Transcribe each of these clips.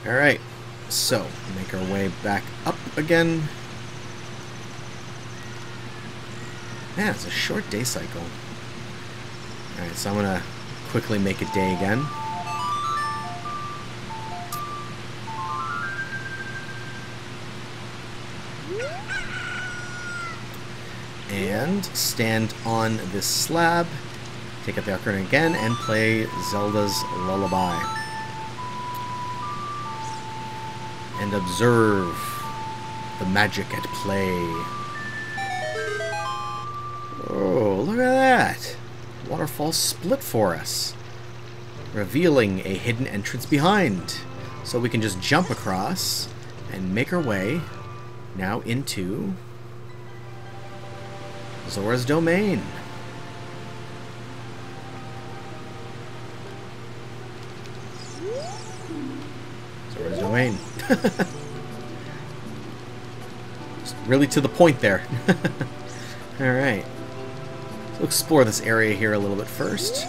Alright, so make our way back up again. Man, it's a short day cycle. Alright, so I'm gonna quickly make a day again. And stand on this slab, take out the ocarina again, and play Zelda's Lullaby. And observe the magic at play. Oh, look at that! Waterfall split for us, revealing a hidden entrance behind. So we can just jump across and make our way now into Zora's domain. Zora's domain. Just really to the point there. Alright. So explore this area here a little bit first.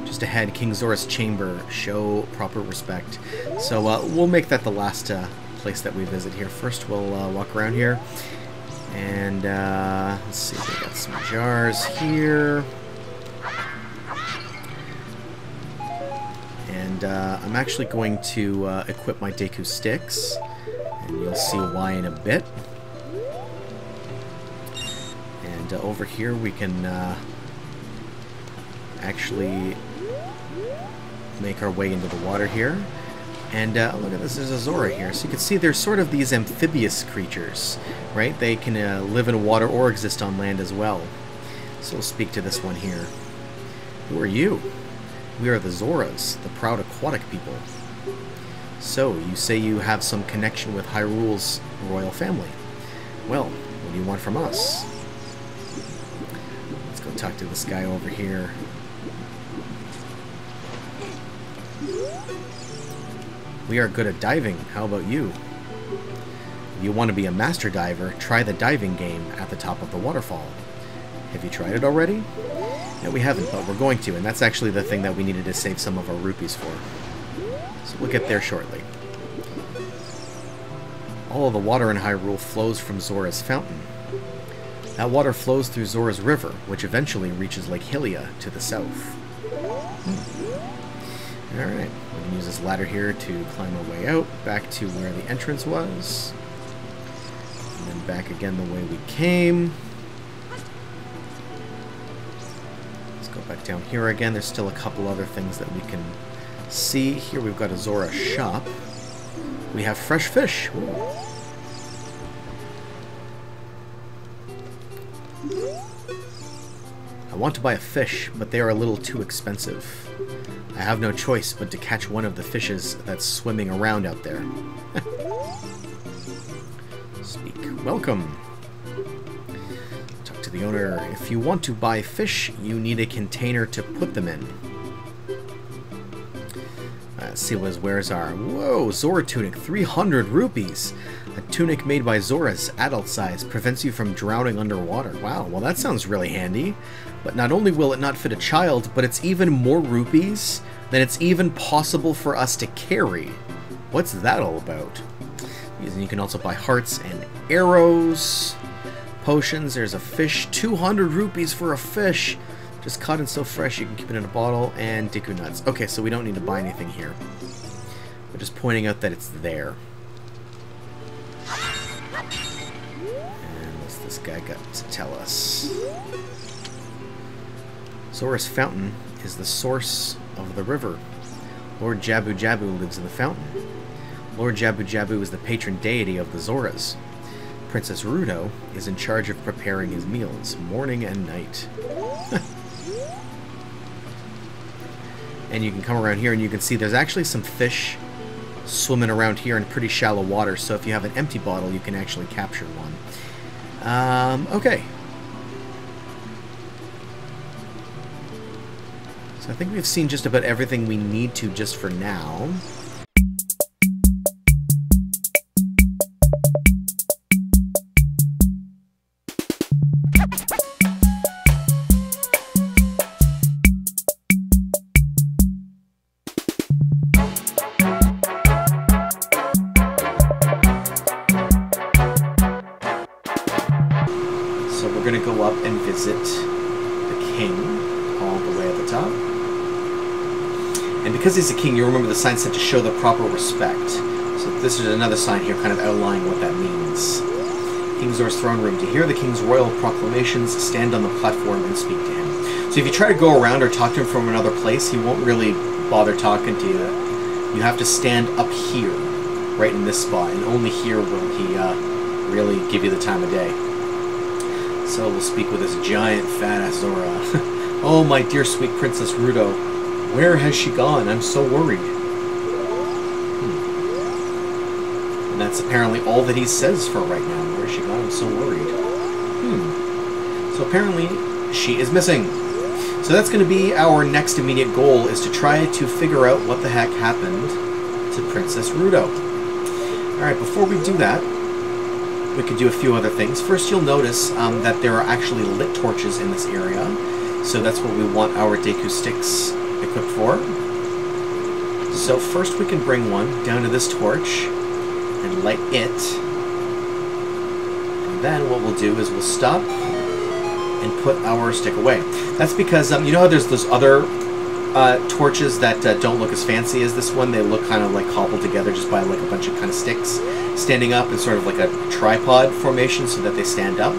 Just ahead, King Zora's chamber. Show proper respect. So we'll make that the last place that we visit here. First we'll walk around here. And let's see, we got some jars here. And I'm actually going to equip my Deku sticks. And you'll see why in a bit. And over here we can actually make our way into the water here. And look at this, there's a Zora here. So you can see there's sort of these amphibious creatures, right? They can live in water or exist on land as well. So we'll speak to this one here. Who are you? We are the Zoras, the proud aquatic people. So, you say you have some connection with Hyrule's royal family. Well, what do you want from us? Let's go talk to this guy over here. We are good at diving. How about you? If you want to be a master diver, try the diving game at the top of the waterfall. Have you tried it already? No, we haven't, but we're going to, and that's actually the thing that we needed to save some of our rupees for. So we'll get there shortly. All of the water in Hyrule flows from Zora's fountain. That water flows through Zora's river, which eventually reaches Lake Hylia to the south. Alright, we can use this ladder here to climb our way out, back to where the entrance was. And then back again the way we came. Let's go back down here again. There's still a couple other things that we can see. Here we've got a Zora shop. We have fresh fish. Ooh. I want to buy a fish, but they are a little too expensive. I have no choice but to catch one of the fishes that's swimming around out there. Speak. Welcome. Talk to the owner. If you want to buy fish, you need a container to put them in. Let's see what his wares are. Whoa, Zora tunic, 300 rupees. A tunic made by Zora's, adult size, prevents you from drowning underwater. Wow, well that sounds really handy. But not only will it not fit a child, but it's even more rupees than it's even possible for us to carry. What's that all about? And you can also buy hearts and arrows. Potions, there's a fish, 200 rupees for a fish. Just caught and so fresh you can keep it in a bottle, and Deku nuts. Okay, so we don't need to buy anything here. We're just pointing out that it's there. And what's this guy got to tell us? Zora's fountain is the source of the river. Lord Jabu-Jabu lives in the fountain. Lord Jabu-Jabu is the patron deity of the Zoras. Princess Ruto is in charge of preparing his meals, morning and night. And you can come around here and you can see there's actually some fish swimming around here in pretty shallow water, so if you have an empty bottle, you can actually capture one. Okay. So I think we've seen just about everything we need to just for now. So we're going to go up and visit the king all the way at the top. And because he's the king, you remember the sign said to show the proper respect. So this is another sign here kind of outlining what that means. King Zora's throne room. To hear the king's royal proclamations, stand on the platform and speak to him. So if you try to go around or talk to him from another place, he won't really bother talking to you. You have to stand up here, right in this spot, and only here will he really give you the time of day. So we'll speak with this giant fat-ass Zora. Oh, my dear sweet Princess Ruto, where has she gone? I'm so worried. And that's apparently all that he says for right now. Where has she gone? I'm so worried. So apparently she is missing. So that's going to be our next immediate goal, is to try to figure out what the heck happened to Princess Ruto. Alright, before we do that, we could do a few other things. First, you'll notice that there are actually lit torches in this area. So that's what we want our Deku sticks equipped for. So first we can bring one down to this torch and light it. And then what we'll do is we'll stop and put our stick away. That's because, you know how there's those other torches that don't look as fancy as this one? They look kind of like cobbled together just by like a bunch of kind of sticks standing up in sort of like a tripod formation so that they stand up.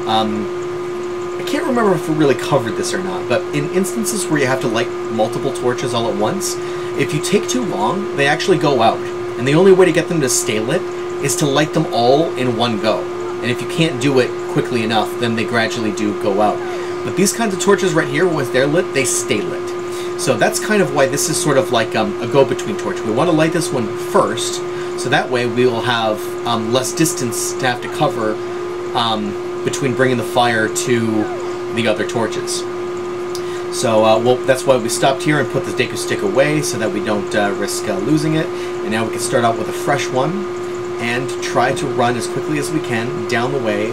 I can't remember if we really covered this or not, but in instances where you have to light multiple torches all at once, if you take too long, they actually go out. And the only way to get them to stay lit is to light them all in one go. And if you can't do it quickly enough, then they gradually do go out. But these kinds of torches right here, once they're lit, they stay lit. So that's kind of why this is sort of like a go-between torch. We want to light this one first, so that way we will have less distance to have to cover between bringing the fire to the other torches. So well, that's why we stopped here and put the Deku stick away so that we don't risk losing it. And now we can start out with a fresh one and try to run as quickly as we can down the way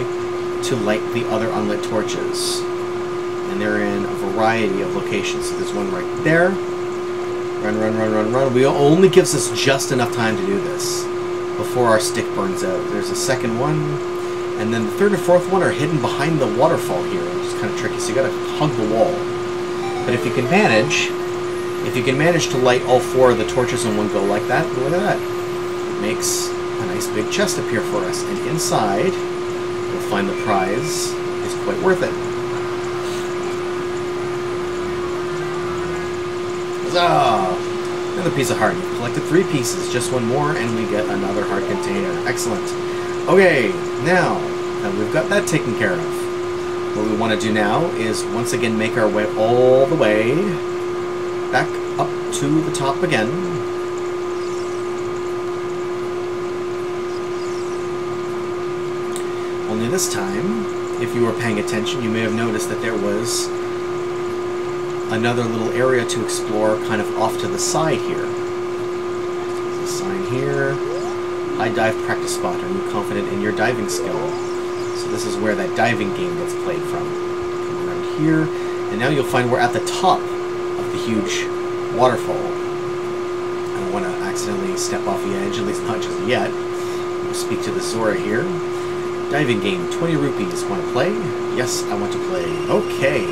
to light the other unlit torches. And they're in a variety of locations. So there's one right there. Run, run, run, run, run. It only gives us just enough time to do this before our stick burns out. There's a second one. And then the third and fourth one are hidden behind the waterfall here, which is kind of tricky. So you gotta hug the wall. But if you can manage to light all four of the torches in one go like that, look at that. It makes a nice big chest appear for us. And inside, we'll find the prize is quite worth it. Huzzah! Another piece of heart. You've collected 3 pieces, just one more, and we get another heart container. Excellent. Okay, now that we've got that taken care of, what we want to do now is once again make our way all the way back up to the top again. Only this time, if you were paying attention, you may have noticed that there was another little area to explore kind of off to the side here. There's a sign here. High dive practice spot. Are you confident in your diving skill? So this is where that diving game gets played from. Come around here, and now you'll find we're at the top of the huge waterfall. I don't want to accidentally step off the edge, at least not just yet. We'll speak to the Zora here. Diving game, 20 rupees. Want to play? Yes, I want to play. Okay.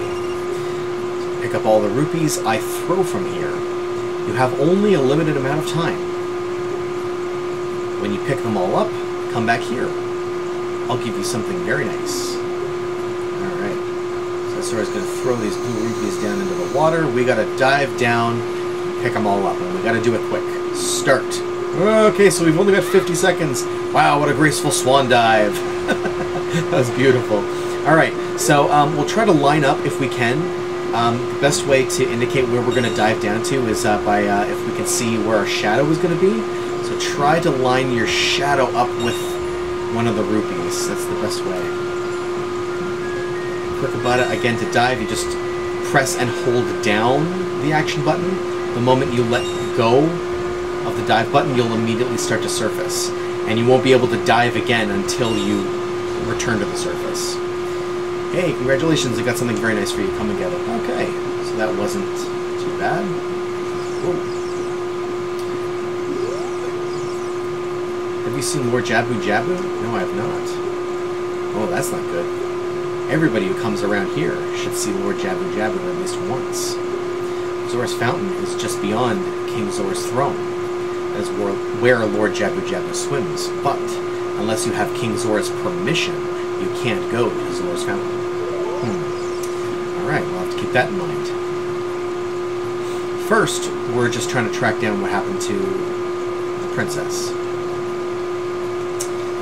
So pick up all the rupees I throw from here. You have only a limited amount of time. When you pick them all up, come back here. I'll give you something very nice. Alright. So Zora's going to throw these blue rupees down into the water. We got to dive down, pick them all up, and we got to do it quick. Start. Okay, so we've only got 50 seconds. Wow, what a graceful swan dive. That was beautiful. Alright, so we'll try to line up if we can. The best way to indicate where we're going to dive down to is by if we can see where our shadow is going to be. So try to line your shadow up with one of the rupees. That's the best way. Quick about it. Again, to dive, you just press and hold down the action button. The moment you let go of the dive button, you'll immediately start to surface. And you won't be able to dive again until you return to the surface. Hey, congratulations, I got something very nice for you. Come and get it. Okay, so that wasn't too bad. Whoa. Have you seen more Jabu-Jabu? No, I have not. Oh, that's not good. Everybody who comes around here should see Lord Jabu-Jabu at least once. Zora's fountain is just beyond King Zora's throne. That is where Lord Jabu-Jabu swims, but unless you have King Zora's permission, you can't go to Zora's fountain. Alright, we'll have to keep that in mind. First, we're just trying to track down what happened to the princess.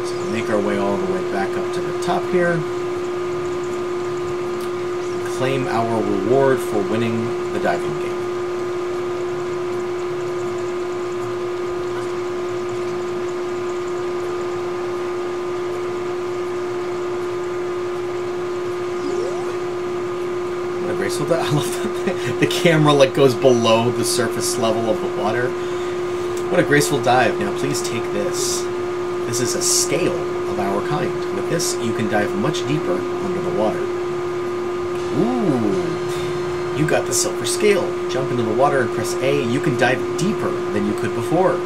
So we'll make our way all the way back up to the top here. Claim our reward for winning the diving game. What a graceful dive. I love that the camera like goes below the surface level of the water. What a graceful dive. Now please take this. This is a scale of our kind. With this, you can dive much deeper under the water. Ooh, you got the silver scale. Jump into the water and press A. You can dive deeper than you could before.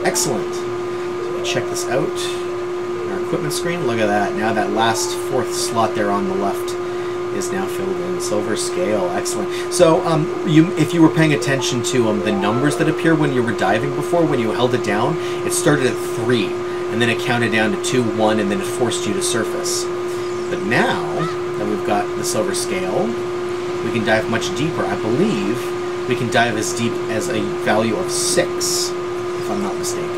Excellent. So we check this out. Our equipment screen, look at that. Now that last fourth slot there on the left is now filled in. Silver scale, excellent. So if you were paying attention to the numbers that appear when you were diving before, when you held it down, it started at 3, and then it counted down to 2, 1, and then it forced you to surface. But now that we've got the silver scale, we can dive much deeper. I believe we can dive as deep as a value of 6, if I'm not mistaken.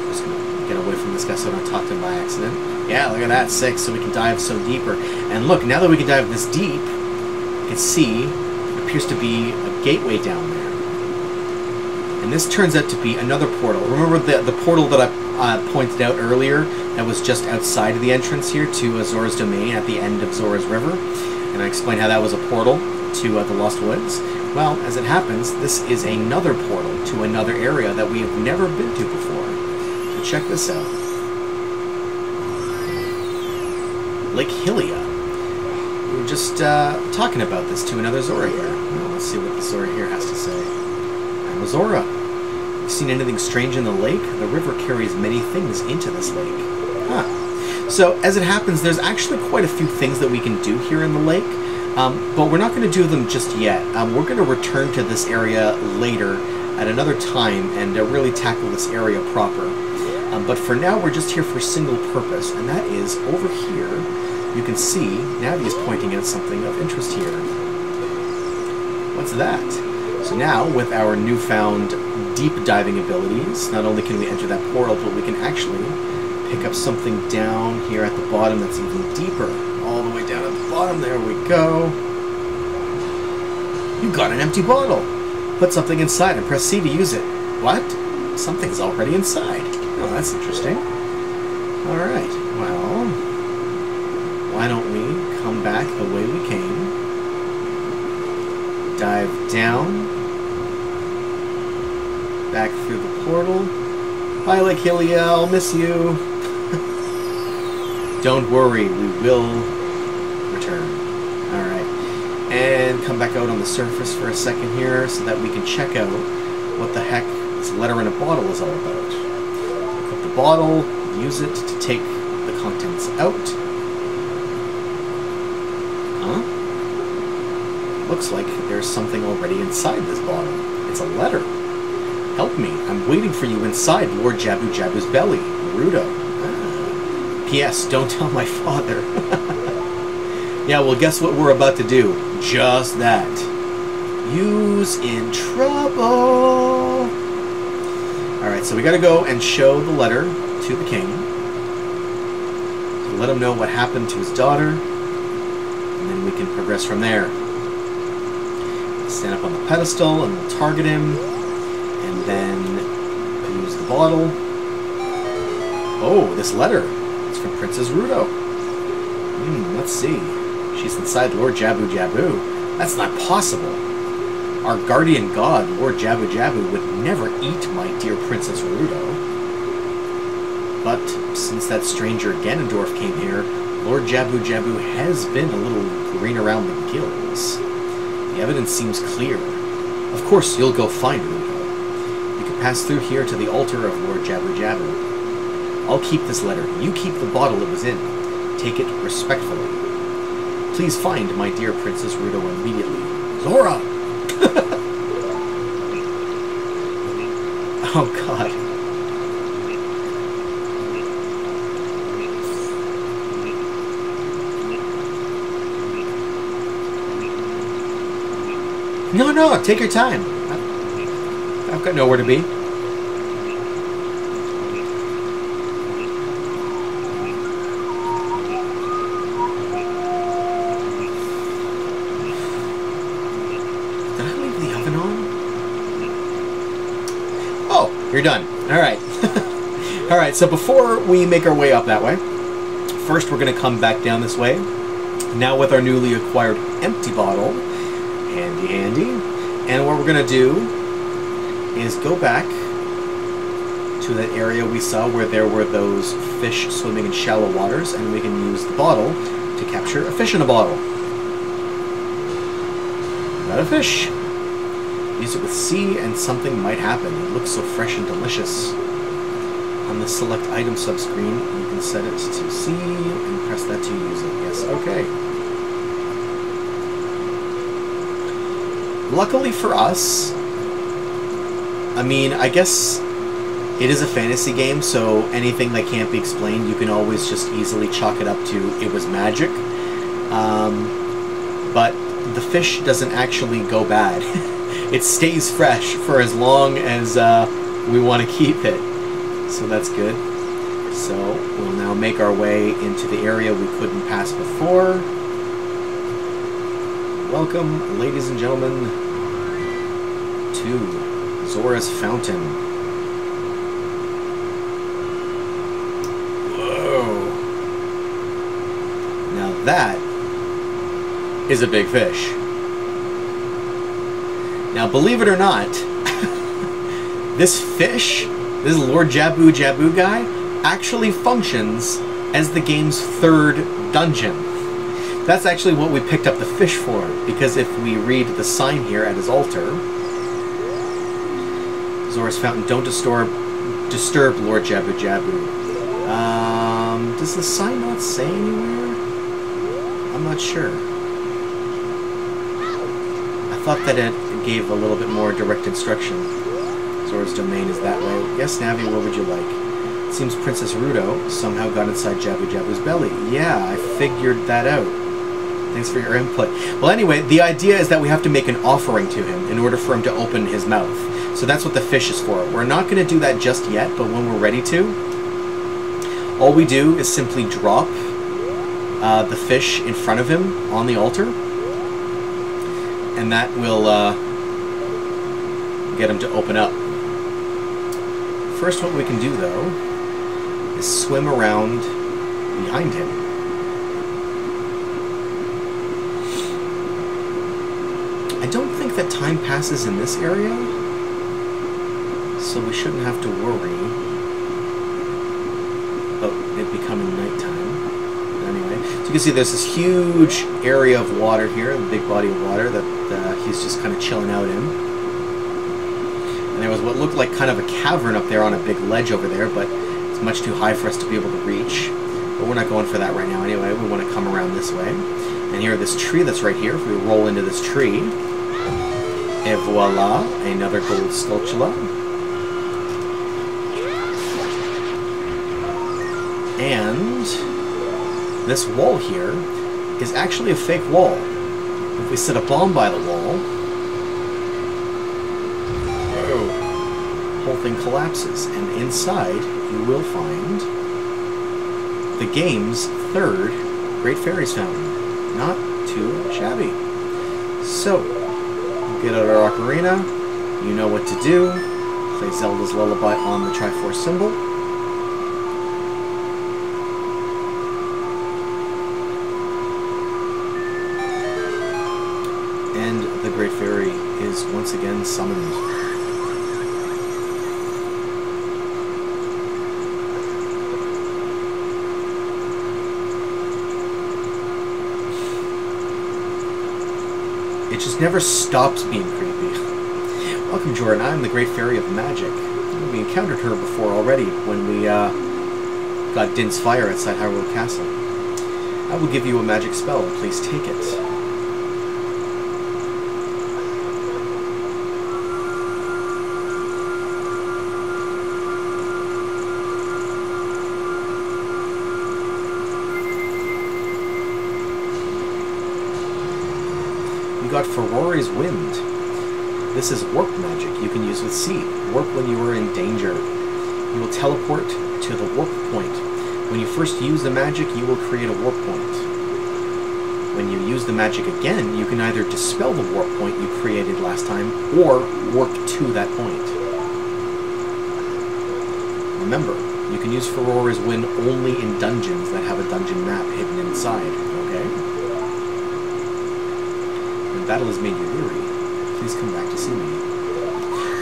Just gonna get away from this guy so I don't talk to him by accident. Yeah, look at that, 6, so we can dive so deeper. And look, now that we can dive this deep, you can see it appears to be a gateway down there. And this turns out to be another portal. Remember the portal that I pointed out earlier that was just outside of the entrance here to Zora's domain at the end of Zora's River? And I explained how that was a portal to the Lost Woods. Well, as it happens, this is another portal to another area that we have never been to before. So check this out. Lake Hylia. We were just talking about this to another Zora here. Well, let's see what the Zora here has to say. I'm a Zora. Have you seen anything strange in the lake? The river carries many things into this lake. Huh. So, as it happens, there's actually quite a few things that we can do here in the lake, but we're not going to do them just yet. We're going to return to this area later at another time and really tackle this area proper. But for now, we're just here for a single purpose, and that is over here. You can see, Navi is pointing out something of interest here. What's that? So now, with our newfound deep diving abilities, not only can we enter that portal, but we can actually pick up something down here at the bottom that's even deeper. All the way down at the bottom, there we go. You got an empty bottle. Put something inside and press C to use it. What? Something's already inside. Oh, that's interesting. Alright, well, why don't we come back the way we came, dive down, back through the portal. Bye, Lake Hylia, I'll miss you. Don't worry, we will return. Alright, and come back out on the surface for a second here so that we can check out what the heck this letter in a bottle is all about. The bottle, use it to take the contents out. Huh? Looks like there's something already inside this bottle. It's a letter. Help me. I'm waiting for you inside Lord Jabu-Jabu's belly. Naruto. P.S. Don't tell my father. Yeah, well, guess what we're about to do? Just that. You's in trouble. Alright, so we gotta go and show the letter to the king. To let him know what happened to his daughter. And then we can progress from there. Stand up on the pedestal and we'll target him. And then use the bottle. Oh, this letter. It's from Princess Ruto. Let's see. She's inside Lord Jabu-Jabu. That's not possible. Our guardian god, Lord Jabu-Jabu, would never eat my dear Princess Ruto. But since that stranger Ganondorf came here, Lord Jabu-Jabu has been a little green around the gills. The evidence seems clear. Of course, you'll go find Ruto. You can pass through here to the altar of Lord Jabu-Jabu. I'll keep this letter. You keep the bottle it was in. Take it respectfully. Please find my dear Princess Ruto immediately. Zora! Oh, God. No, no, take your time. I've got nowhere to be. Did I leave the oven on? Oh, you're done. All right. All right, so before we make our way up that way, first we're going to come back down this way. Now with our newly acquired empty bottle. Handy, handy. And what we're going to do is go back to that area we saw where there were those fish swimming in shallow waters, and we can use the bottle to capture a fish in a bottle. Got a fish. Use it with C and something might happen. It looks so fresh and delicious. On the select item subscreen, you can set it to C and press that to use it. Yes, okay. Luckily for us, I mean, I guess it is a fantasy game, so anything that can't be explained, you can always just easily chalk it up to it was magic. But the fish doesn't actually go bad. It stays fresh for as long as we want to keep it. So that's good. So we'll now make our way into the area we couldn't pass before. Welcome, ladies and gentlemen, to Zora's Fountain. Whoa. Now that is a big fish. Now, believe it or not, this fish, this Lord Jabu-Jabu guy, actually functions as the game's third dungeon. That's actually what we picked up the fish for, because if we read the sign here at his altar, Zora's Fountain, don't disturb Lord Jabu-Jabu. Does the sign not say anywhere? I'm not sure. I thought that it gave a little bit more direct instruction. Zora's domain is that way. Yes, Navi, what would you like? It seems Princess Ruto somehow got inside Jabu-Jabu's belly. Yeah, I figured that out. Thanks for your input. Well, anyway, the idea is that we have to make an offering to him in order for him to open his mouth. So that's what the fish is for. We're not going to do that just yet, but when we're ready to, all we do is simply drop the fish in front of him on the altar, and that will get him to open up. First, what we can do, though, is swim around behind him. I don't think that time passes in this area, so we shouldn't have to worry about it becoming nighttime. But anyway, so you can see there's this huge area of water here, a big body of water that he's just kind of chilling out in. And there was what looked like kind of a cavern up there on a big ledge over there, but it's much too high for us to be able to reach. But we're not going for that right now anyway. We want to come around this way. And here, this tree that's right here, if we roll into this tree, et voila, another gold Skulltula. And this wall here is actually a fake wall. If we set a bomb by the wall, whoa, the whole thing collapses, and inside you will find the game's third Great Fairies Fountain. Not too shabby. So, get out our Ocarina, you know what to do, play Zelda's Lullaby on the Triforce symbol, and the Great Fairy is once again summoned. It just never stops being creepy. Welcome, Jordan. I'm the Great Fairy of Magic. We encountered her before already when we got Din's fire outside Hyrule Castle. I will give you a magic spell. Please take it. You got Farore's Wind. This is warp magic you can use with Seed. Warp when you are in danger. You will teleport to the warp point. When you first use the magic, you will create a warp point. When you use the magic again, you can either dispel the warp point you created last time, or warp to that point. Remember, you can use Farore's Wind only in dungeons that have a dungeon map hidden inside, okay? When battle has made you weary, please come back to see me.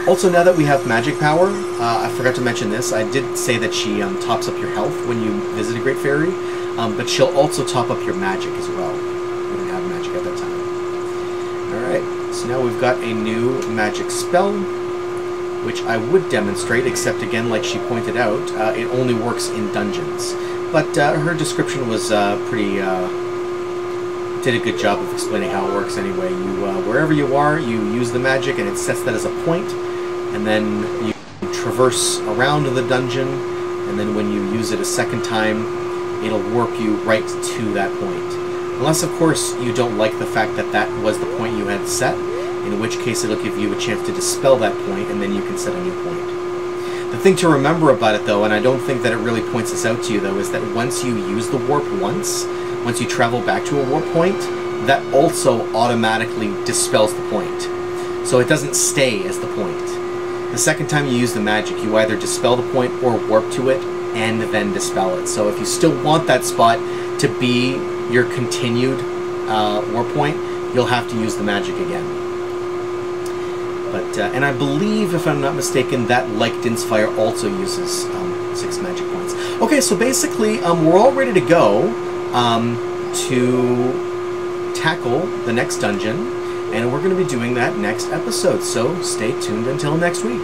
Also, now that we have magic power, I forgot to mention this. I did say that she tops up your health when you visit a Great Fairy, but she'll also top up your magic as well. We didn't have magic at that time. Alright, so now we've got a new magic spell, which I would demonstrate, except again, like she pointed out, it only works in dungeons. But her description was pretty... did a good job of explaining how it works anyway. You, wherever you are, you use the magic and it sets that as a point, and then you traverse around the dungeon, and then when you use it a second time, it'll warp you right to that point. Unless, of course, you don't like the fact that that was the point you had set, in which case it'll give you a chance to dispel that point, and then you can set a new point. The thing to remember about it, though, and I don't think that it really points this out to you, though, is that once you use the warp once you travel back to a warp point, that also automatically dispels the point. So it doesn't stay as the point. The second time you use the magic, you either dispel the point or warp to it, and then dispel it. So if you still want that spot to be your continued warp point, you'll have to use the magic again. But, and I believe, if I'm not mistaken, that like Din's Fire also uses 6 magic points. Okay, so basically, we're all ready to go to tackle the next dungeon, and we're going to be doing that next episode, so stay tuned until next week.